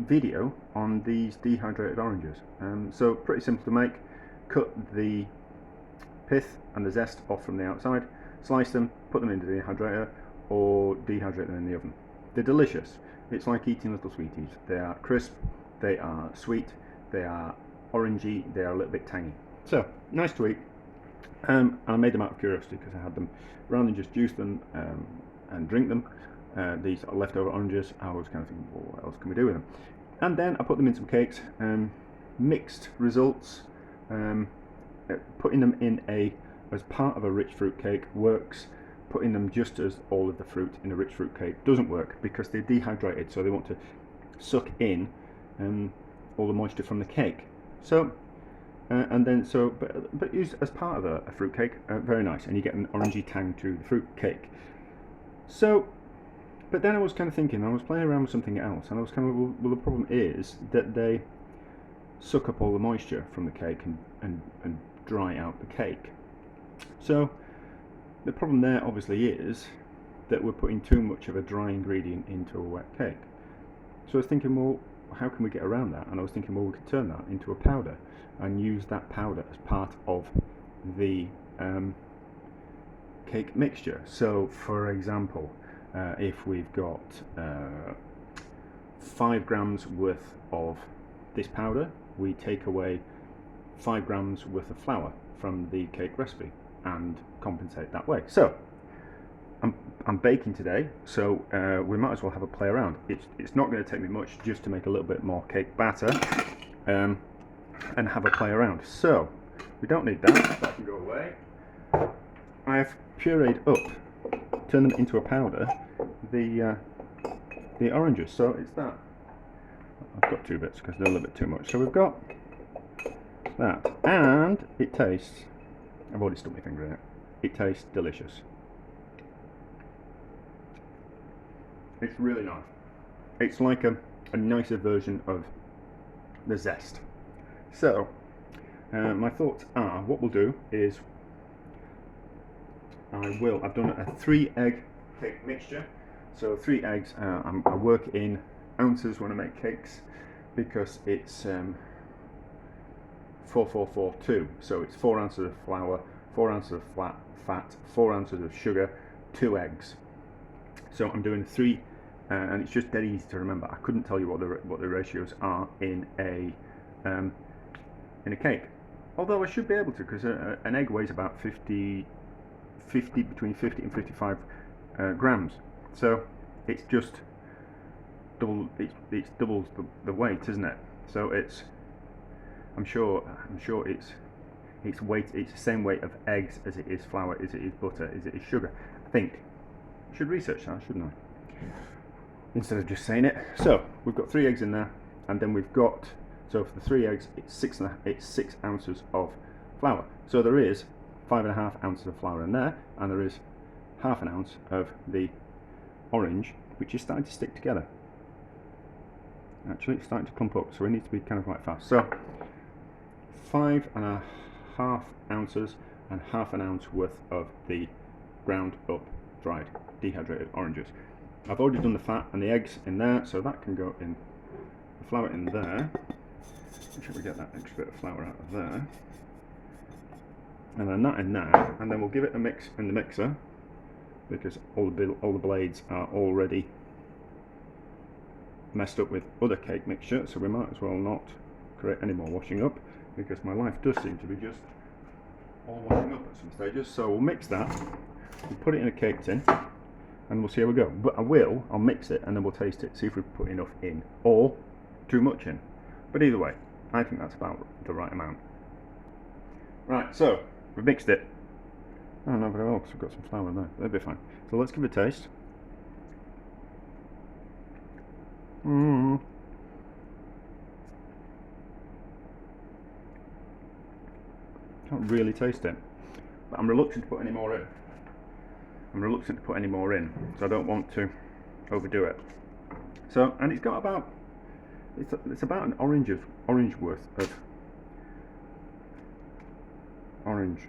video on these dehydrated oranges. So pretty simple to make. Cut the pith and the zest off from the outside, slice them, put them into the dehydrator, or dehydrate them in the oven. They're delicious. It's like eating little sweeties. They are crisp, they are sweet, they are orangey, they are a little bit tangy. So nice to eat. I made them out of curiosity because I had them, rather than just juice them and drink them. These are leftover oranges. I was kind of thinking, well, what else can we do with them? And then I put them in some cakes. Mixed results. Putting them in as part of a rich fruit cake works. Putting them just as all of the fruit in a rich fruit cake doesn't work because they're dehydrated, so they want to suck in all the moisture from the cake. So but used as part of a fruit cake, very nice, and you get an orangey tang to the fruit cake. So, but then I was kind of thinking, I was playing around with something else, and I was kind of, well, the problem is that they suck up all the moisture from the cake and dry out the cake. So the problem there obviously is that we're putting too much of a dry ingredient into a wet cake. So I was thinking, well, how can we get around that? And I was thinking, well, we could turn that into a powder and use that powder as part of the cake mixture. So for example, if we've got 5 grams worth of this powder, we take away 5 grams worth of flour from the cake recipe and compensate that way. So I'm baking today, so we might as well have a play around. It's not going to take me much just to make a little bit more cake batter and have a play around. So we don't need that. That can go away. I've pureed up, turned them into a powder, the oranges. So it's that. I've got 2 bits because they're a little bit too much. So we've got that, and it tastes. I've already stuck my finger in it. It tastes delicious. It's really nice. It's like a nicer version of the zest. So my thoughts are, what we'll do is I've done a 3-egg cake mixture. So 3 eggs. I work in ounces when I make cakes because it's 4-4-4-2. So it's 4 ounces of flour, 4 ounces of fat, 4 ounces of sugar, 2 eggs. So I'm doing 3, and it's just dead easy to remember. I couldn't tell you what the ratios are in a cake, although I should be able to, because an egg weighs about between 50 and 55 grams. So it's just double. It doubles the weight, isn't it? So I'm sure it's weight. It's the same weight of eggs as it is flour, as it is butter, as it is sugar. I think I should research that, shouldn't I? Instead of just saying it. So we've got 3 eggs in there, and then we've got, so for the 3 eggs, it's 6 ounces of flour. So there is 5.5 ounces of flour in there, and there is half an ounce of the orange, which is starting to stick together. Actually, it's starting to clump up, so we need to be kind of like fast. So 5.5 ounces and half an ounce worth of the ground up dried dehydrated oranges. I've already done the fat and the eggs in there, so that can go in the flour in there. Make sure we get that extra bit of flour out of there. And then that in there, and then we'll give it a mix in the mixer, because all the blades are already messed up with other cake mixture, so we might as well not create any more washing up, because my life does seem to be just all washing up at some stages. So we'll mix that, we'll put it in a cake tin, and we'll see how we go. But I'll mix it and then we'll taste it, see if we've put enough in or too much in. But either way, I think that's about the right amount. Right, so we've mixed it. I don't know very well because we've got some flour in there. That'll be fine. So let's give it a taste. Can't really taste it, but I'm reluctant to put any more in. So I don't want to overdo it. So, and it's got about, it's about an orange worth of orange.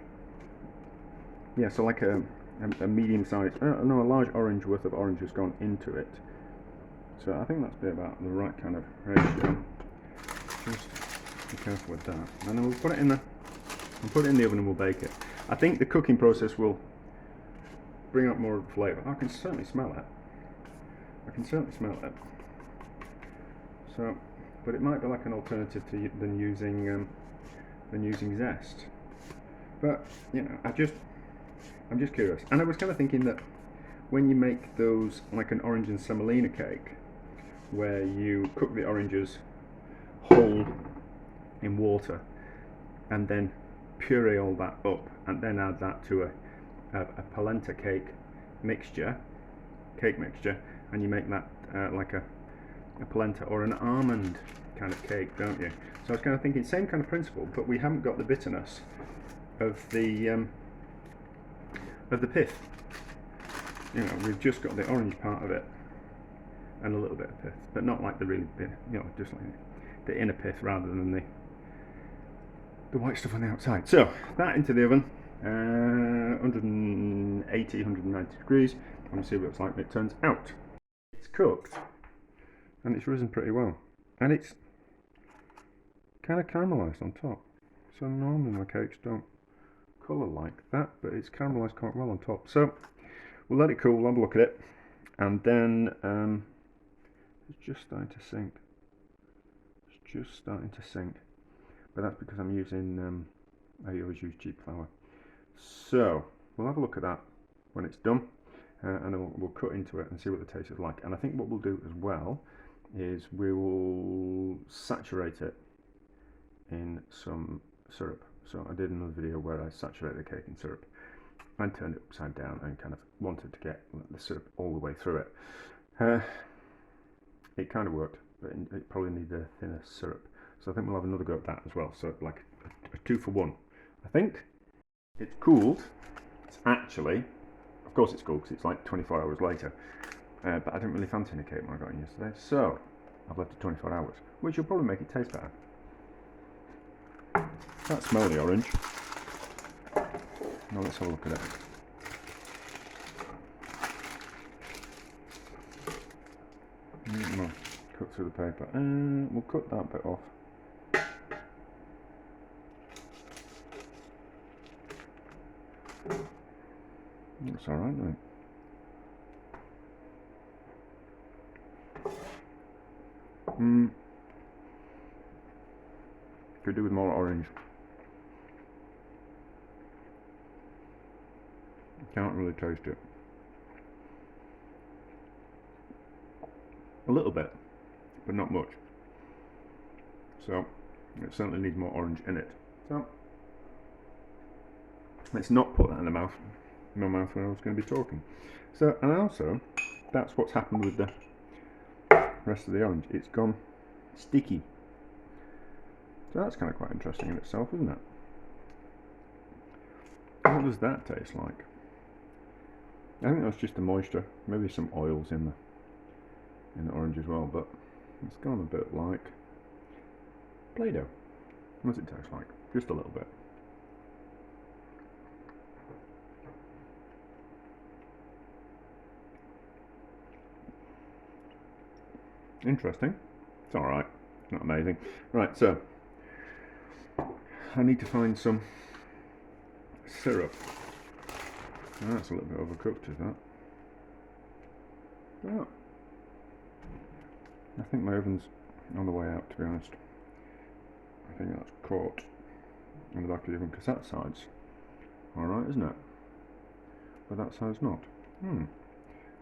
Yeah, so like a medium size, no, a large orange worth of orange has gone into it. So I think that's be about the right kind of ratio. Just be careful with that. And then we'll put it in the oven and we'll bake it. I think the cooking process will bring out more of the flavour. I can certainly smell it. So, but it might be like an alternative to than using zest. But you know, I'm just curious. And I was kind of thinking that when you make those like an orange and semolina cake, where you cook the oranges whole in water and then puree all that up and then add that to a polenta cake mixture, and you make that like a polenta or an almond kind of cake, don't you? So I was kind of thinking same kind of principle, but we haven't got the bitterness of the pith. You know, we've just got the orange part of it and a little bit of pith, but not like the really bit, you know, just like the inner pith rather than the white stuff on the outside. So that into the oven, 180, 190 degrees. I'm going to see what it's like when it turns out. It's cooked and it's risen pretty well, and it's kind of caramelised on top. So normally my cakes don't colour like that, but it's caramelised quite well on top. So we'll let it cool, we'll have a look at it, and then it's just starting to sink. But that's because I'm using, I always use cheap flour. So we'll have a look at that when it's done, and then we'll cut into it and see what the taste is like. And I think what we'll do as well is we will saturate it in some syrup. So I did another video where I saturated the cake in syrup and turned it upside down and kind of wanted to get the syrup all the way through it. It kind of worked, but it probably needed a thinner syrup. So I think we'll have another go at that as well. So like a 2 for 1. I think it's cooled. It's actually, of course it's cooled because it's like 24 hours later. But I didn't really fancy any cake when I got in yesterday. So I've left it 24 hours, which will probably make it taste better. Can't smell the orange. Now let's have a look at it. Cut through the paper. We'll cut that bit off. That's alright, mate. Could do with more orange. Can't really taste it. A little bit, but not much. So it certainly needs more orange in it. So let's not put that in my mouth when I was going to be talking. So, and also that's what's happened with the rest of the orange. It's gone sticky. So that's kind of quite interesting in itself, isn't it? What does that taste like? I think that's just the moisture, maybe some oils in the orange as well, but it's gone a bit like Play-Doh. What does it taste like? Just a little bit. Interesting. It's alright. It's not amazing. Right, so I need to find some syrup. Oh, that's a little bit overcooked, is that? Oh. I think my oven's on the way out, to be honest. I think that's caught on the back of the oven, because that side's alright, isn't it? But that side's not.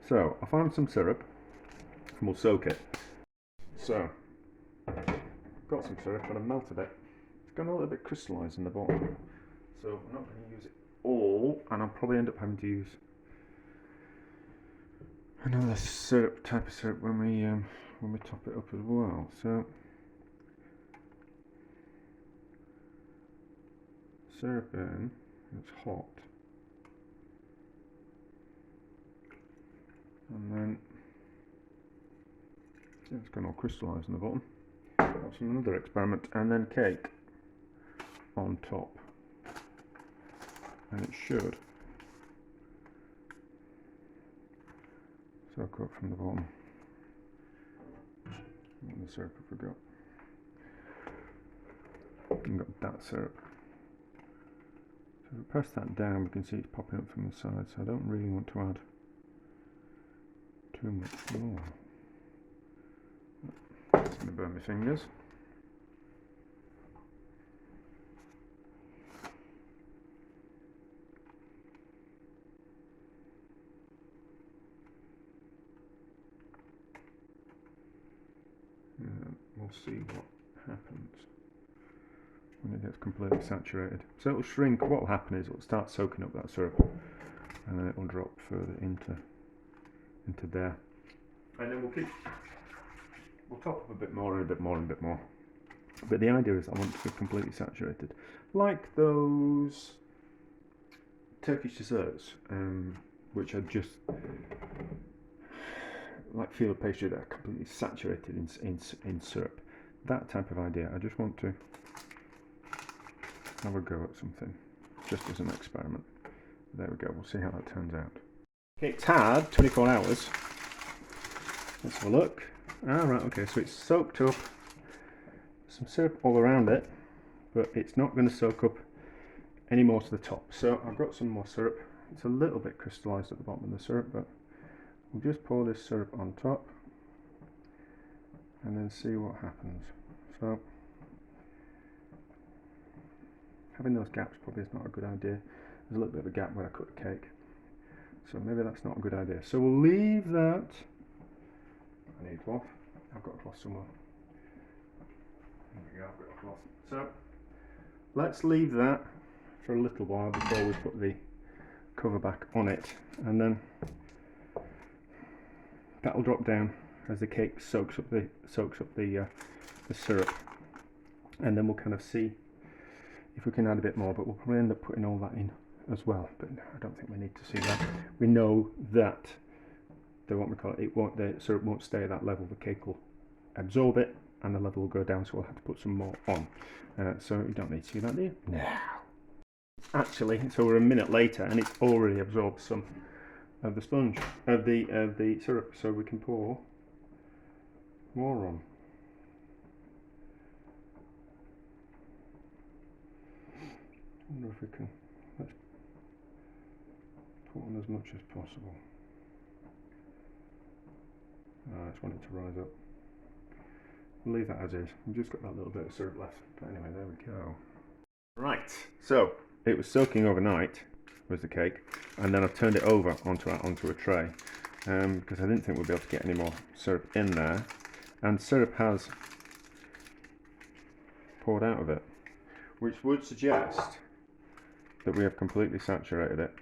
So, I found some syrup, and we'll soak it. So, I've got some syrup, and I've melted it. It's gone a little bit crystallised in the bottom. So, I'm not going to use it all, and I'll probably end up having to use another syrup, type of syrup, when we top it up as well. So syrup in, it's hot, and then it's gone all crystallised in the bottom. That's another experiment, and then cake on top, and it should soak up from the bottom. the syrup I forgot. We've got that syrup. So if we press that down, we can see it's popping up from the side, so I don't really want to add too much more. It's going to burn my fingers. We'll see what happens when it gets completely saturated. So it'll shrink. What will happen is it'll start soaking up that syrup, and then it'll drop further into there. And then we'll top up a bit more and a bit more and a bit more. But the idea is I want it to be completely saturated, like those Turkish desserts, which are just like filo pastry that are completely saturated in syrup. That type of idea. I just want to have a go at something, just as an experiment. There we go. We'll see how that turns out. Okay, it's had 24 hours. Let's have a look. Right, okay, so it's soaked up some syrup all around it, but it's not going to soak up any more to the top. So I've got some more syrup. It's a little bit crystallized at the bottom of the syrup, but we'll just pour this syrup on top and then see what happens. So having those gaps probably is not a good idea. There's a little bit of a gap where I cut the cake, so maybe that's not a good idea. So we'll leave that. I need a cloth. I've got a cloth somewhere. There we go, I've got a cloth. So let's leave that for a little while before we put the cover back on it, and then that'll drop down as the cake soaks up the syrup, and then we'll kind of see if we can add a bit more, but we'll probably end up putting all that in as well, but I don't think we need to see that. We know that the syrup won't stay at that level. The cake will absorb it and the level will go down, so we'll have to put some more on. So you don't need to see that, do you? No. Actually, it's over a minute later and it's already absorbed some of the sponge, of the syrup, so we can pour more on. I wonder if we can, let's put on as much as possible. I just want it to rise up. We'll leave that as is. We've just got that little bit of syrup left. But anyway, there we go. Right, so it was soaking overnight, was the cake, and then I've turned it over onto a tray because I didn't think we'd be able to get any more syrup in there. And syrup has poured out of it, which would suggest that we have completely saturated it,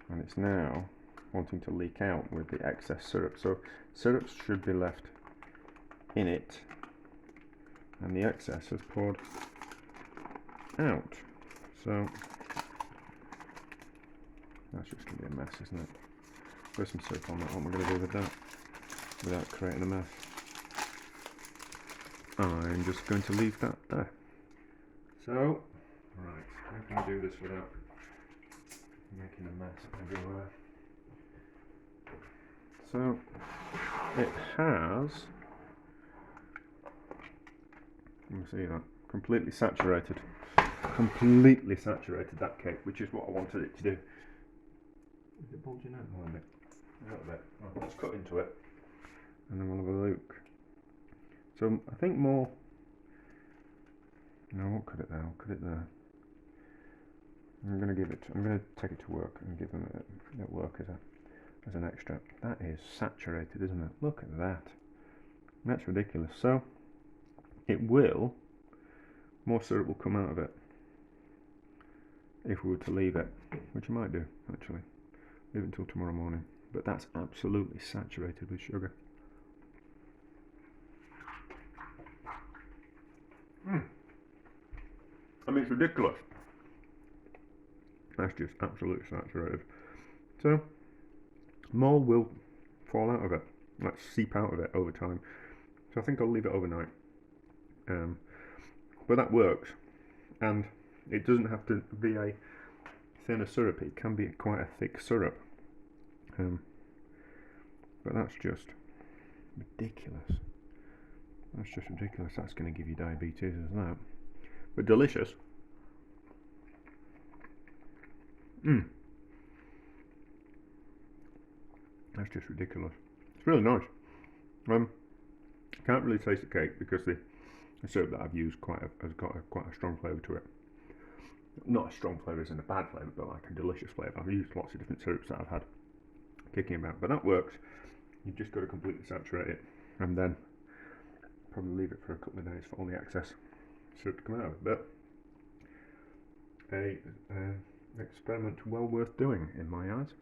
and it's now wanting to leak out with the excess syrup. So syrup should be left in it, and the excess has poured out. So that's just going to be a mess, isn't it? There's some syrup on that. What am I going to do with that without creating a mess? I'm just going to leave that there. So, right, how can I do this without making a mess everywhere? So it has, let me see that, completely saturated that cake, which is what I wanted it to do. Is it bulging out a little bit? A little bit. Right, let's cut into it and then we'll have a look. So I think more, no, I won't cut it there, I'll cut it there. I'm going to take it to work and give them at work as an extra. That is saturated, isn't it? Look at that. That's ridiculous. So more syrup will come out of it if we were to leave it, which I might do actually. Leave it until tomorrow morning. But that's absolutely saturated with sugar. I mean, it's ridiculous. That's just absolutely saturated. So more will fall out of it, like seep out of it over time. So I think I'll leave it overnight. But that works, and it doesn't have to be a thinner syrup. It can be quite a thick syrup. But that's just ridiculous. That's just ridiculous. That's going to give you diabetes, isn't that? But delicious. That's just ridiculous. It's really nice. I can't really taste the cake because the syrup that I've used has got quite a strong flavour to it. Not a strong flavour isn't a bad flavour, but like a delicious flavour. I've used lots of different syrups that I've had kicking about, but that works. You've just got to completely saturate it and then probably leave it for a couple of days for all the excess syrup to come out of it. But a experiment well worth doing in my eyes.